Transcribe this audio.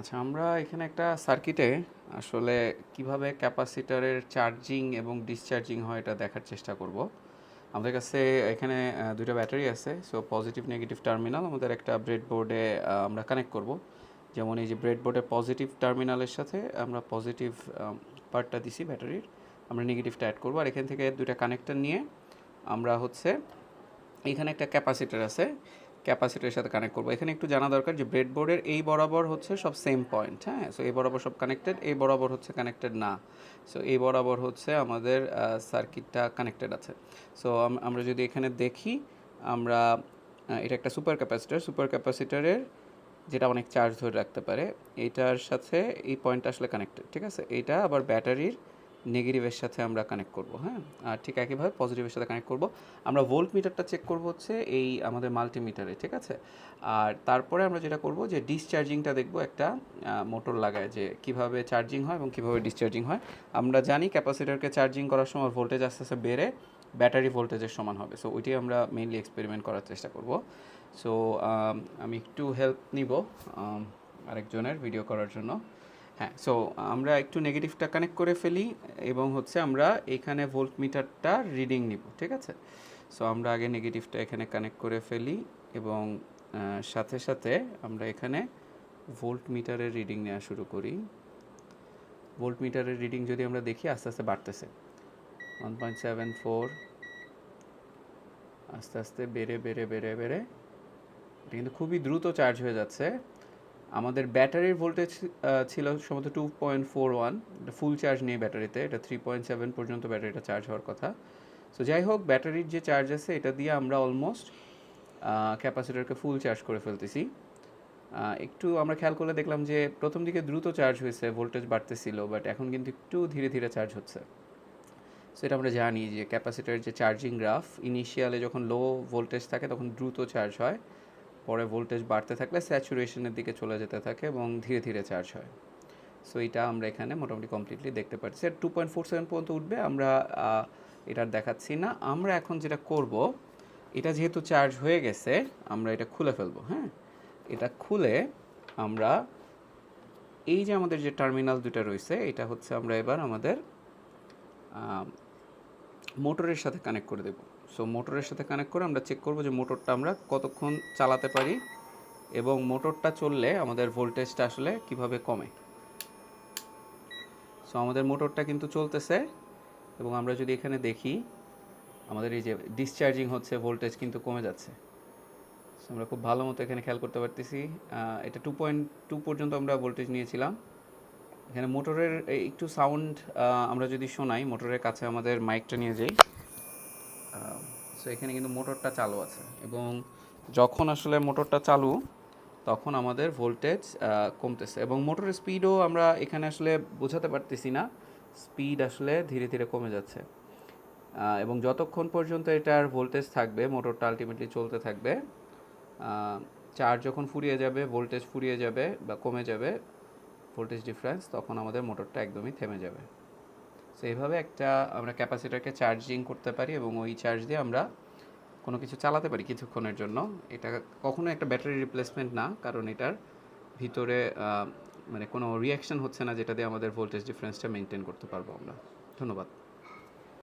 আচ্ছা, আমরা এখানে একটা সার্কিটে আসলে কিভাবে ক্যাপাসিটরের চার্জিং এবং ডিসচার্জিং হয় এটা দেখার চেষ্টা করব। আমাদের কাছে এখানে দুইটা ব্যাটারি আছে, সো পজিটিভ নেগেটিভ টার্মিনাল আমাদের একটা ব্রেডবোর্ডে আমরা কানেক্ট করব। যেমন এই যে ব্রেডবোর্ডের পজিটিভ টার্মিনালের সাথে আমরা পজিটিভ পার্টটা দিছি ব্যাটারির, আমরা নেগেটিভটা অ্যাড করবো। আর এখান থেকে দুইটা কানেক্টর নিয়ে আমরা হচ্ছে এখানে একটা ক্যাপাসিটর আছে, ক্যাপাসিটরের সাথে কানেক্ট করবো। এখানে একটু জানা দরকার যে ব্রেডবোর্ডের এই বরাবর হচ্ছে সব সেম পয়েন্ট, হ্যাঁ। সো এই বরাবর সব কানেক্টেড, এই বরাবর হচ্ছে কানেক্টেড না। সো এই বরাবর হচ্ছে আমাদের সার্কিটটা কানেক্টেড আছে। সো আমরা যদি এখানে দেখি, আমরা এটা একটা সুপার ক্যাপাসিটর। সুপার ক্যাপাসিটরের যেটা অনেক চার্জ ধরে রাখতে পারে, এইটার সাথে এই পয়েন্টটা আসলে কানেক্টেড, ঠিক আছে। এইটা আবার ব্যাটারির নেগেটিভের সাথে আমরা কানেক্ট করব, হ্যাঁ। আর ঠিক একইভাবে পজিটিভের সাথে কানেক্ট করব। আমরা ভোল্ট মিটারটা চেক করব হচ্ছে এই আমাদের মাল্টিমিটারে, ঠিক আছে। আর তারপরে আমরা যেটা করব যে ডিসচার্জিংটা দেখব, একটা মোটর লাগায় যে কিভাবে চার্জিং হয় এবং কিভাবে ডিসচার্জিং হয়। আমরা জানি ক্যাপাসিটরকে চার্জিং করার সময় ভোল্টেজ আস্তে আস্তে বেড়ে ব্যাটারি ভোল্টেজের সমান হবে। সো ওইটাই আমরা মেইনলি এক্সপেরিমেন্ট করার চেষ্টা করব। সো আমি একটু হেল্প নিব আরেকজনের ভিডিও করার জন্য। হ্যাঁ, সো আমরা একটু নেগেটিভটা কানেক্ট করে ফেলি এবং হচ্ছে আমরা এখানে ভোল্ট মিটারটা রিডিং নিব, ঠিক আছে। সো আমরা আগে নেগেটিভটা এখানে কানেক্ট করে ফেলি এবং সাথে সাথে আমরা এখানে ভোল্ট মিটারের রিডিং নেওয়া শুরু করি। ভোল্ট মিটারের রিডিং যদি আমরা দেখি, আস্তে আস্তে বাড়তেছে, 1.74, আস্তে আস্তে বেড়ে বেড়ে বেড়ে বেড়ে এটা কিন্তু খুবই দ্রুত চার্জ হয়ে যাচ্ছে। আমাদের ব্যাটারির ভোল্টেজ ছিল সম্ভবত 2.41, এটা ফুল চার্জ নেই ব্যাটারিতে, এটা 3.7 পর্যন্ত ব্যাটারিটা চার্জ হওয়ার কথা। সো যাই হোক, ব্যাটারির যে চার্জ আছে এটা দিয়ে আমরা অলমোস্ট ক্যাপাসিটরকে ফুল চার্জ করে ফেলতেছি। একটু আমরা খেয়াল করলে দেখলাম যে প্রথম দিকে দ্রুত চার্জ হয়েছে, ভোল্টেজ বাড়তেছিল, বাট এখন কিন্তু একটু ধীরে ধীরে চার্জ হচ্ছে। সো এটা আমরা জানি যে ক্যাপাসিটরের যে চার্জিং গ্রাফ, ইনিশিয়ালে যখন লো ভোল্টেজ থাকে তখন দ্রুত চার্জ হয়, পরে ভোল্টেজ বাড়তে থাকলে স্যাচুরেশনের দিকে চলে যেতে থাকে এবং ধীরে ধীরে চার্জ হয়। সো এটা আমরা এখানে মোটামুটি কমপ্লিটলি দেখতে পাচ্ছি। আর 2.47 পর্যন্ত উঠবে, আমরা এটার দেখাচ্ছি না। আমরা এখন যেটা করব, এটা যেহেতু চার্জ হয়ে গেছে, আমরা এটা খুলে ফেলবো, হ্যাঁ। এটা খুলে আমরা এই যে আমাদের যে টার্মিনাল দুটো রয়েছে, এটা হচ্ছে আমরা এবার আমাদের মোটরের সাথে কানেক্ট করে দেব। সো মোটরের সাথে কানেক্ট করে আমরা চেক করব যে মোটরটা আমরা কতক্ষণ চালাতে পারি এবং মোটরটা চললে আমাদের ভোল্টেজটা আসলে কিভাবে কমে। সো আমাদের মোটরটা কিন্তু চলতেছে এবং আমরা যদি এখানে দেখি, আমাদের এই যে ডিসচার্জিং হচ্ছে, ভোল্টেজ কিন্তু কমে যাচ্ছে। সো আমরা খুব ভালো মতো এখানে খেয়াল করতে পারতেছি। এটা 2.2 পর্যন্ত আমরা ভোল্টেজ নিয়েছিলাম। এখানে মোটরের একটু সাউন্ড আমরা যদি শোনাই, মোটরের কাছে আমাদের মাইকটা নিয়ে যাই। সো এখানে কিন্তু মোটরটা চালু আছে এবং যখন আসলে মোটরটা চালু, তখন আমাদের ভোল্টেজ কমতেছে এবং মোটরের স্পিডও আমরা এখানে আসলে বোঝাতে পারতেছি না, স্পিড আসলে ধীরে ধীরে কমে যাচ্ছে। এবং যতক্ষণ পর্যন্ত এটার ভোল্টেজ থাকবে, মোটরটা আলটিমেটলি চলতে থাকবে। চার্জ যখন ফুরিয়ে যাবে, ভোল্টেজ ফুরিয়ে যাবে বা কমে যাবে, ভোল্টেজ ডিফারেন্স, তখন আমাদের মোটরটা একদমই থেমে যাবে। সো এইভাবে একটা আমরা ক্যাপাসিটারকে চার্জিং করতে পারি এবং ওই চার্জ দিয়ে আমরা কোনো কিছু চালাতে পারি কিছুক্ষণের জন্য। এটা কখনো একটা ব্যাটারি রিপ্লেসমেন্ট না, কারণ এটার ভিতরে মানে কোনো রিঅ্যাকশন হচ্ছে না যেটা দিয়ে আমাদের ভোল্টেজ ডিফারেন্সটা মেনটেন করতে পারবো আমরা। ধন্যবাদ।